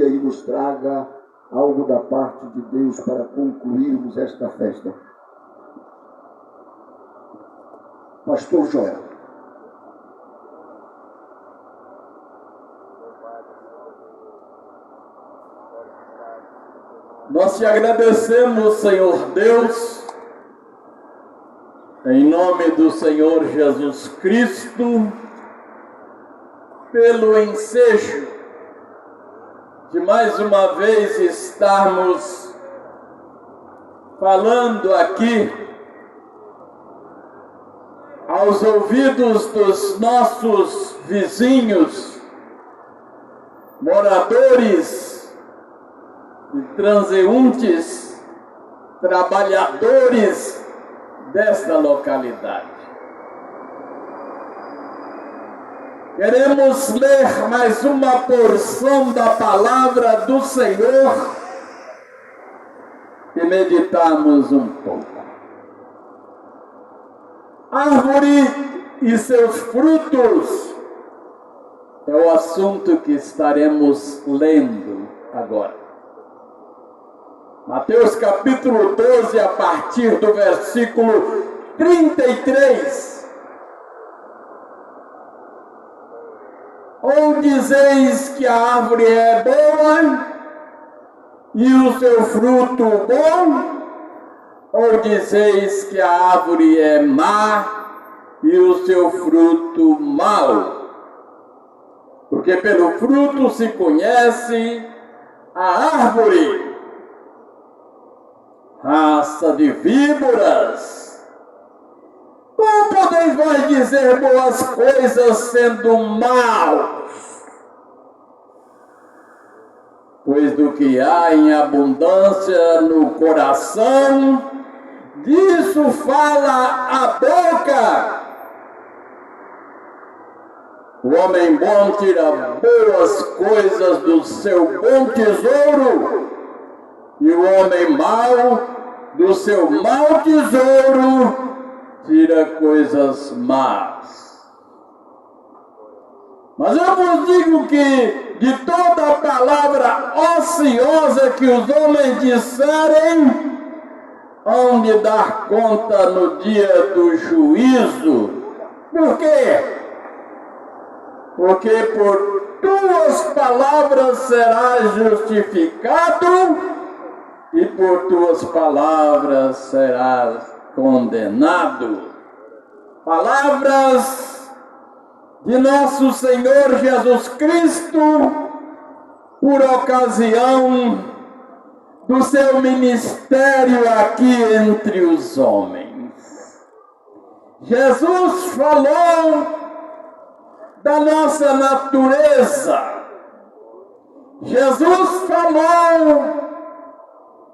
leia e nos traga algo da parte de Deus para concluirmos esta festa. Pastor Joel. Nós te agradecemos, Senhor Deus, em nome do Senhor Jesus Cristo, pelo ensejo de mais uma vez estarmos falando aqui aos ouvidos dos nossos vizinhos, moradores e transeuntes, trabalhadores desta localidade. Queremos ler mais uma porção da palavra do Senhor e meditarmos um pouco. Árvore e seus frutos é o assunto que estaremos lendo agora. Mateus capítulo 12, a partir do versículo 33. Ou dizeis que a árvore é boa e o seu fruto bom, ou dizeis que a árvore é má e o seu fruto mau. Porque pelo fruto se conhece a árvore. Raça de víboras, como podeis vós dizer boas coisas sendo maus? Pois do que há em abundância no coração, disso fala a boca. O homem bom tira boas coisas do seu bom tesouro, e o homem mau do seu mau tesouro tira coisas más. Mas eu vos digo que de toda a palavra ociosa que os homens disserem, hão de dar conta no dia do juízo. Por quê? Porque por tuas palavras serás justificado, e por tuas palavras serás condenado. Palavras de nosso Senhor Jesus Cristo, por ocasião do seu ministério aqui entre os homens. Jesus falou da nossa natureza. Jesus falou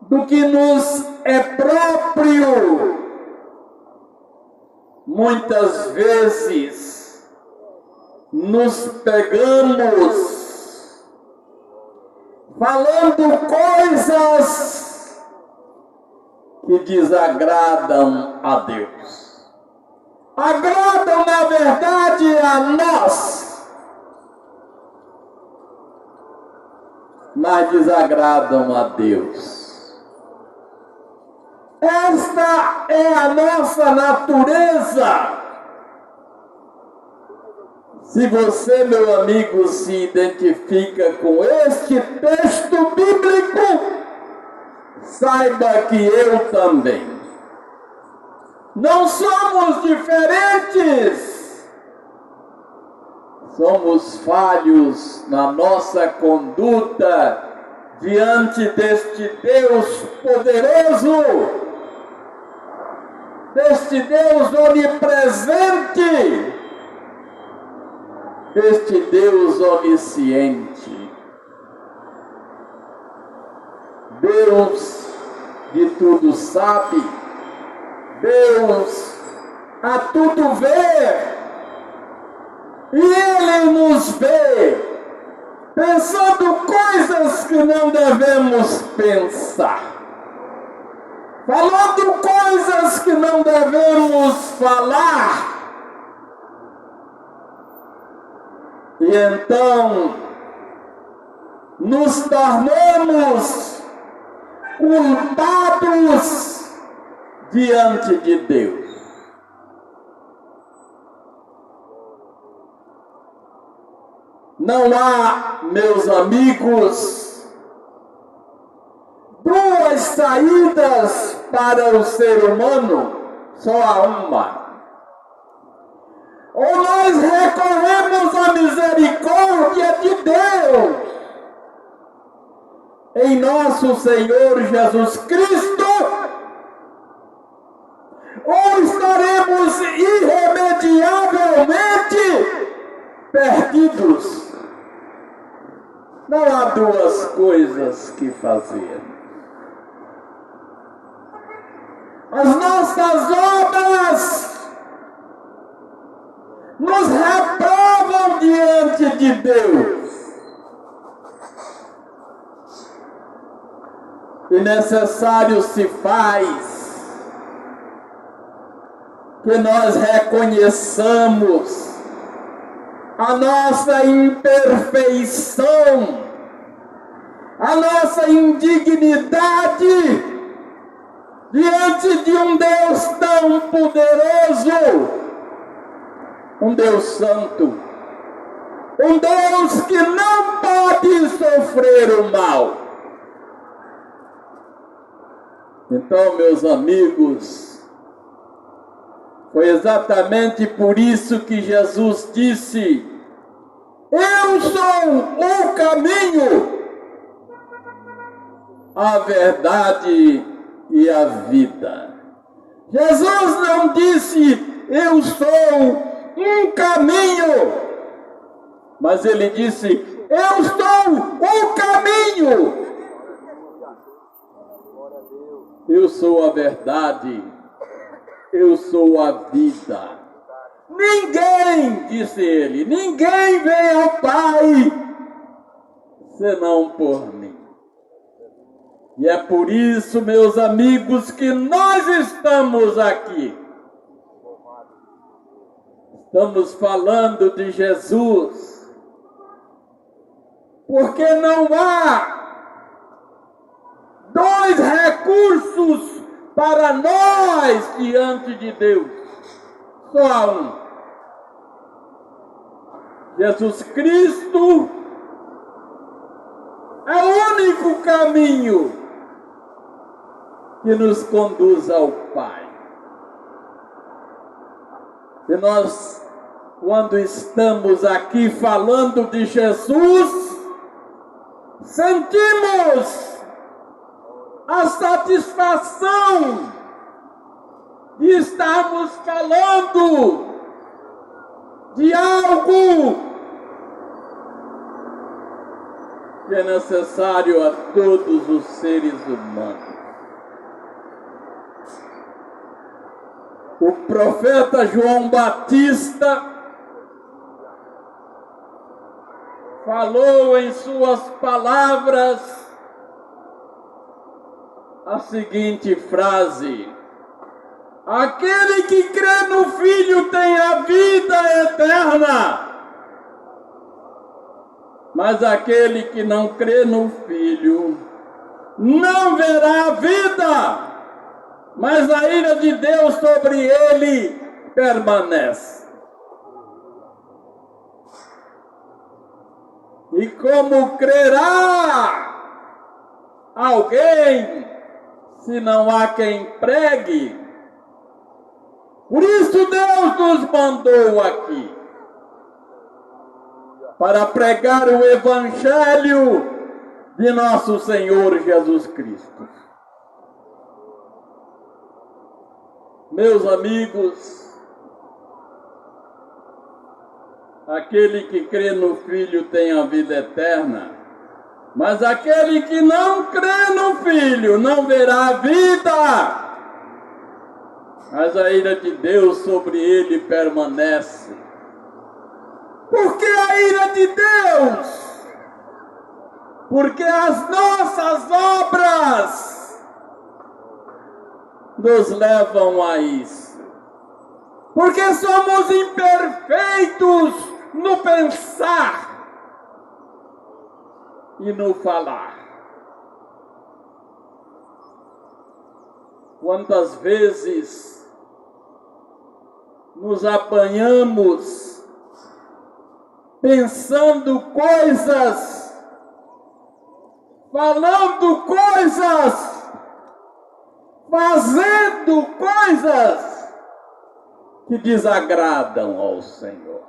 do que nos é próprio. Muitas vezes nos pegamos falando coisas que desagradam a Deus. Agradam, na verdade, a nós, mas desagradam a Deus. Esta é a nossa natureza. Se você, meu amigo, se identifica com este texto bíblico, saiba que eu também. Não somos diferentes. Somos falhos na nossa conduta diante deste Deus poderoso, deste Deus onipresente, deste Deus onisciente. Deus de tudo sabe, Deus a tudo vê, e Ele nos vê pensando coisas que não devemos pensar, falando coisas que não devemos falar. E então nos tornamos culpados diante de Deus. Não há, meus amigos, duas saídas para o ser humano, só há uma. Ou nós recorremos à misericórdia de Deus em nosso Senhor Jesus Cristo, ou estaremos irremediavelmente perdidos. Não há duas coisas que fazer. As nossas obras nos reprovam diante de Deus. E necessário se faz que nós reconheçamos a nossa imperfeição, a nossa indignidade diante de um Deus tão poderoso, um Deus santo, um Deus que não pode sofrer o mal. Então, meus amigos, foi exatamente por isso que Jesus disse: eu sou o caminho, a verdade e a vida. Jesus não disse: eu sou um caminho, mas ele disse: eu sou o caminho, eu sou a verdade, eu sou a vida. Ninguém, disse ele, ninguém vem ao Pai senão por mim. E é por isso, meus amigos, que nós estamos aqui. Estamos falando de Jesus, porque não há dois recursos para nós diante de Deus. Só há um. Jesus Cristo é o único caminho que nos conduz ao Pai. E nós, quando estamos aqui falando de Jesus, sentimos a satisfação de estarmos falando de algo que é necessário a todos os seres humanos. O profeta João Batista falou em suas palavras a seguinte frase: aquele que crê no Filho tem a vida eterna, mas aquele que não crê no Filho não verá a vida, mas a ira de Deus sobre ele permanece. E como crerá alguém se não há quem pregue? Por isso Deus nos mandou aqui, para pregar o Evangelho de nosso Senhor Jesus Cristo. Meus amigos, aquele que crê no Filho tem a vida eterna, mas aquele que não crê no Filho não verá a vida, mas a ira de Deus sobre ele permanece. Por que a ira de Deus? Porque as nossas obras nos levam a isso. Porque somos imperfeitos no pensar e no falar. Quantas vezes nos apanhamos pensando coisas, falando coisas, fazendo coisas que desagradam ao Senhor.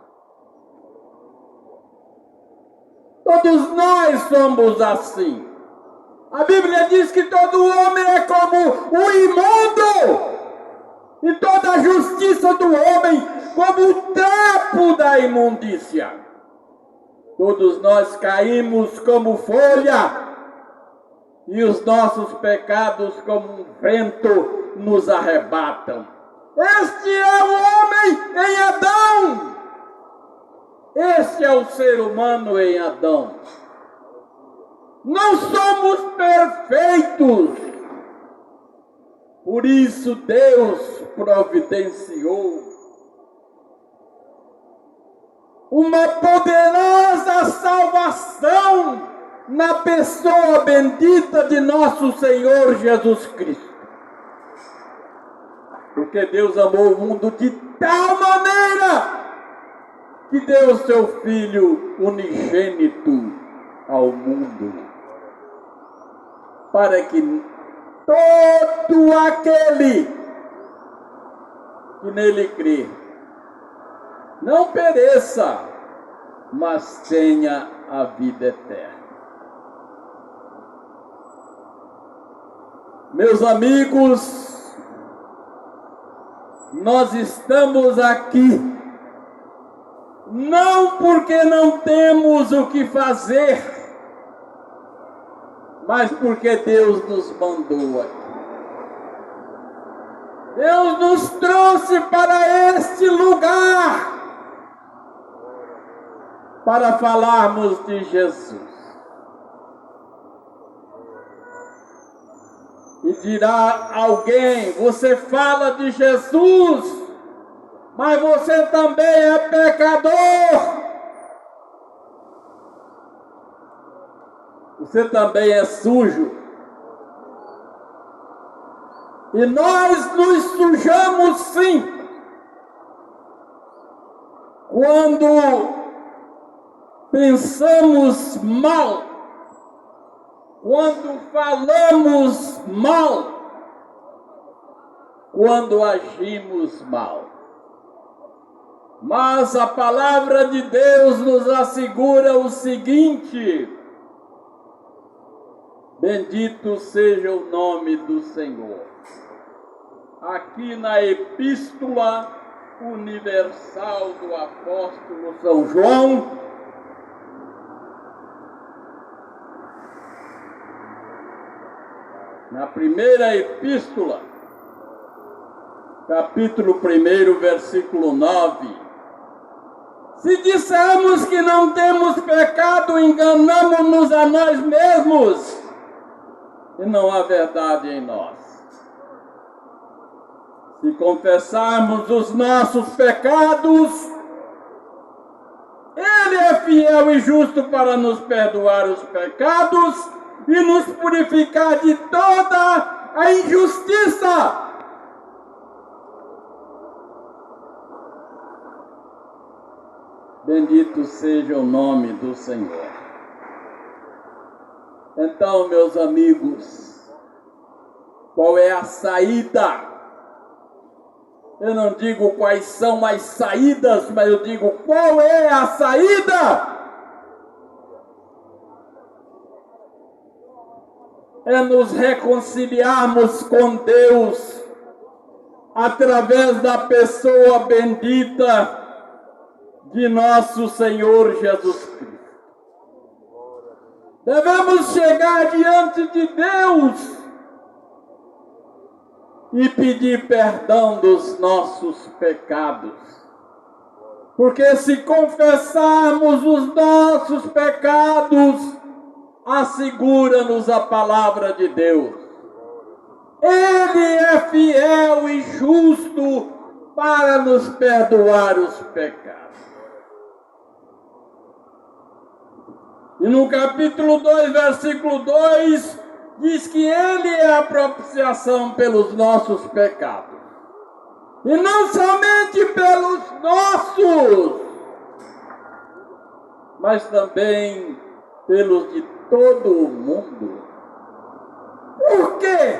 Todos nós somos assim. A Bíblia diz que todo homem é como o imundo, e toda a justiça do homem como o trapo da imundícia. Todos nós caímos como folha, e os nossos pecados como um vento nos arrebatam. Este é o homem em Adão. Este é o ser humano em Adão. Não somos perfeitos. Por isso Deus providenciou uma poderosa salvação na pessoa bendita de nosso Senhor Jesus Cristo. Porque Deus amou o mundo de tal maneira que deu seu Filho unigênito ao mundo, para que todo aquele que nele crê não pereça, mas tenha a vida eterna. Meus amigos, nós estamos aqui não porque não temos o que fazer, mas porque Deus nos mandou aqui. Deus nos trouxe para este lugar para falarmos de Jesus. E dirá alguém: você fala de Jesus, mas você também é pecador. Você também é sujo. E nós nos sujamos sim, quando pensamos mal, quando falamos mal, quando agimos mal. Mas a palavra de Deus nos assegura o seguinte: bendito seja o nome do Senhor. Aqui na Epístola Universal do Apóstolo São João, na primeira epístola, capítulo 1, versículo 9, se dissermos que não temos pecado, enganamo-nos a nós mesmos, e não há verdade em nós. Se confessarmos os nossos pecados, Ele é fiel e justo para nos perdoar os pecados e nos purificar de toda a injustiça. Bendito seja o nome do Senhor. Então, meus amigos, qual é a saída? Eu não digo quais são as saídas, mas eu digo qual é a saída? É nos reconciliarmos com Deus através da pessoa bendita de nosso Senhor Jesus Cristo. Devemos chegar diante de Deus e pedir perdão dos nossos pecados. Porque se confessarmos os nossos pecados, assegura-nos a palavra de Deus. Ele é fiel e justo para nos perdoar os pecados. E no capítulo 2, versículo 2, diz que Ele é a propiciação pelos nossos pecados. E não somente pelos nossos, mas também pelos de todo o mundo. Por quê?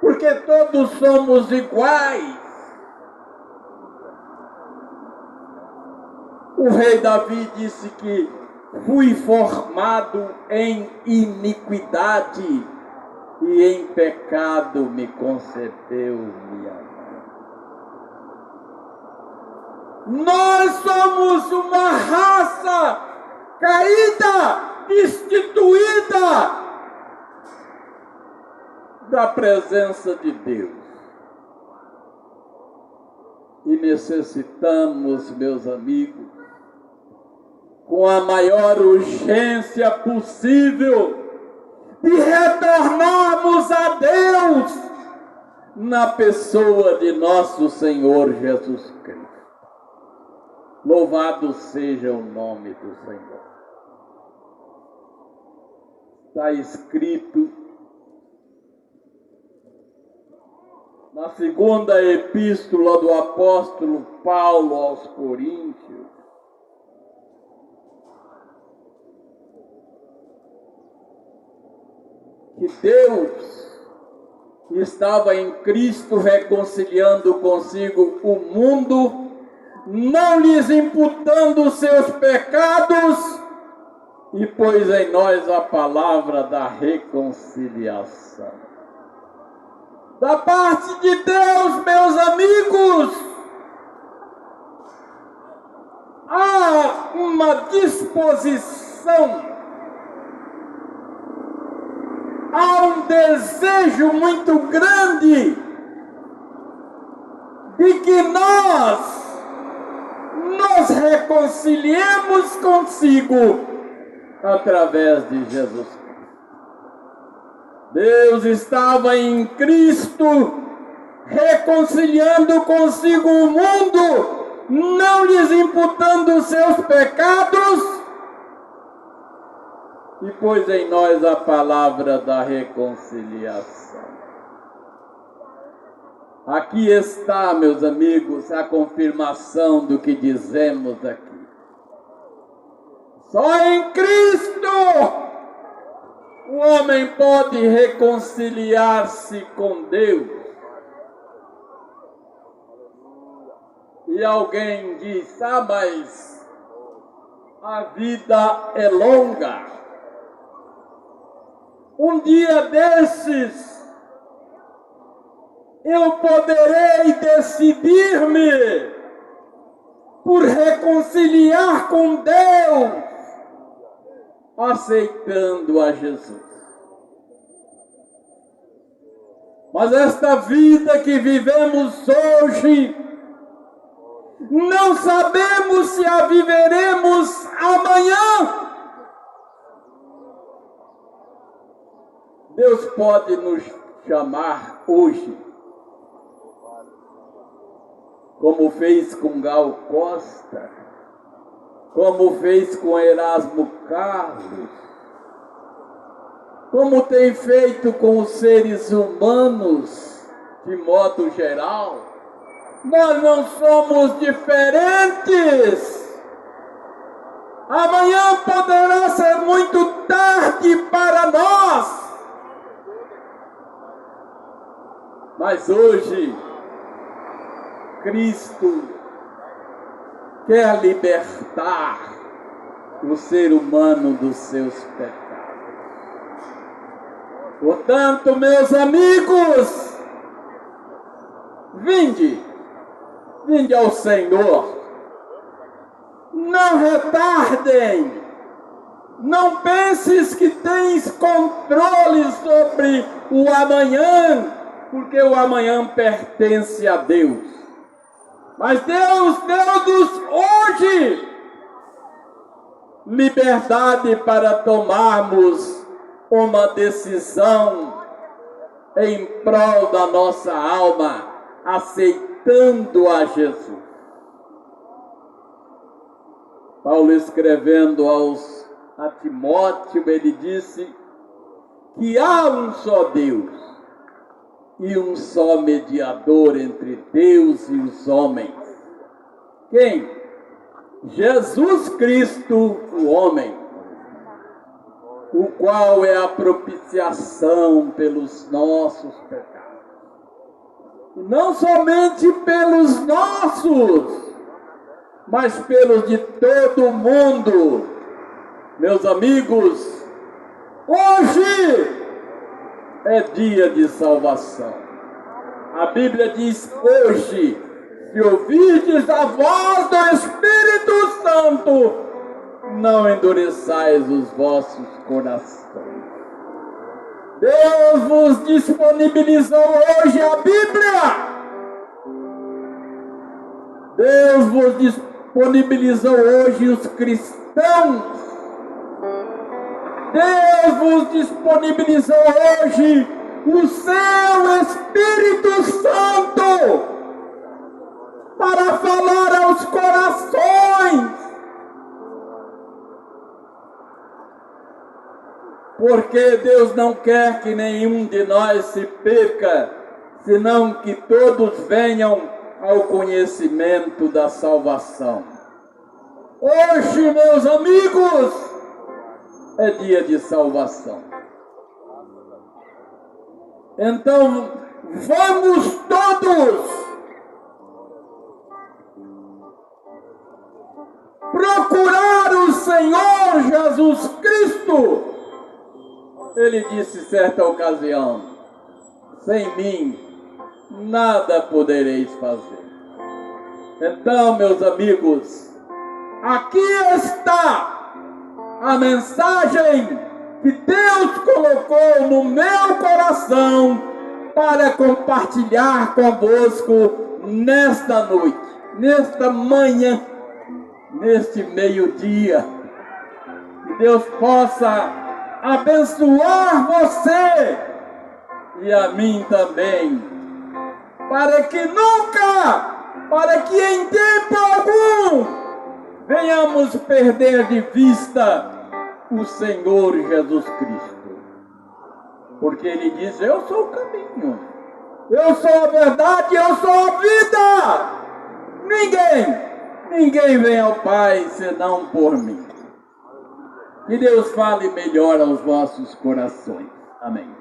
Porque todos somos iguais. O rei Davi disse que fui formado em iniquidade e em pecado me concebeu minha mãe. Nós somos uma raça caída, destituída da presença de Deus. E necessitamos, meus amigos, com a maior urgência possível, de retornarmos a Deus na pessoa de nosso Senhor Jesus Cristo. Louvado seja o nome do Senhor. Está escrito na segunda epístola do apóstolo Paulo aos Coríntios, que Deus estava em Cristo reconciliando consigo o mundo, não lhes imputando seus pecados, e pôs em nós a palavra da reconciliação. Da parte de Deus, meus amigos, há uma disposição, há um desejo muito grande de que nós nos reconciliemos consigo através de Jesus Cristo. Deus estava em Cristo reconciliando consigo o mundo, não lhes imputando seus pecados, e pôs em nós a palavra da reconciliação. Aqui está, meus amigos, a confirmação do que dizemos aqui. Só em Cristo o homem pode reconciliar-se com Deus. E alguém diz: mas a vida é longa. Um dia desses eu poderei decidir-me por reconciliar com Deus, aceitando a Jesus. Mas esta vida que vivemos hoje, não sabemos se a viveremos amanhã. Deus pode nos chamar hoje, como fez com Gal Costa, como fez com Erasmo Carlos, como tem feito com os seres humanos de modo geral. Nós não somos diferentes. Amanhã poderá ser muito tarde para nós, mas hoje Cristo quer libertar o ser humano dos seus pecados. Portanto, meus amigos, vinde ao Senhor. Não retardem. Não penses que tens controle sobre o amanhã, porque o amanhã pertence a Deus. Mas Deus deu-nos hoje liberdade para tomarmos uma decisão em prol da nossa alma, aceitando a Jesus. Paulo, escrevendo aos a Timóteo, ele disse que há um só Deus e um só mediador entre Deus e os homens. Quem? Jesus Cristo, o homem, o qual é a propiciação pelos nossos pecados. E não somente pelos nossos, mas pelos de todo mundo. Meus amigos, hoje é dia de salvação. A Bíblia diz hoje, se ouvirdes a voz do Espírito Santo, não endureçais os vossos corações. Deus vos disponibilizou hoje a Bíblia. Deus vos disponibilizou hoje os cristãos. Deus vos disponibilizou hoje o seu Espírito Santo para falar aos corações. Porque Deus não quer que nenhum de nós se perca, senão que todos venham ao conhecimento da salvação. Hoje, meus amigos, é dia de salvação. Então, vamos todos procurar o Senhor Jesus Cristo. Ele disse certa ocasião: sem mim nada podereis fazer. Então, meus amigos, aqui está a mensagem que Deus colocou no meu coração para compartilhar convosco nesta noite, nesta manhã, neste meio-dia. Que Deus possa abençoar você e a mim também, para que em tempo algum venhamos perder de vista o Senhor Jesus Cristo. Porque Ele diz: eu sou o caminho, eu sou a verdade, eu sou a vida. Ninguém vem ao Pai senão por mim. Que Deus fale melhor aos vossos corações. Amém.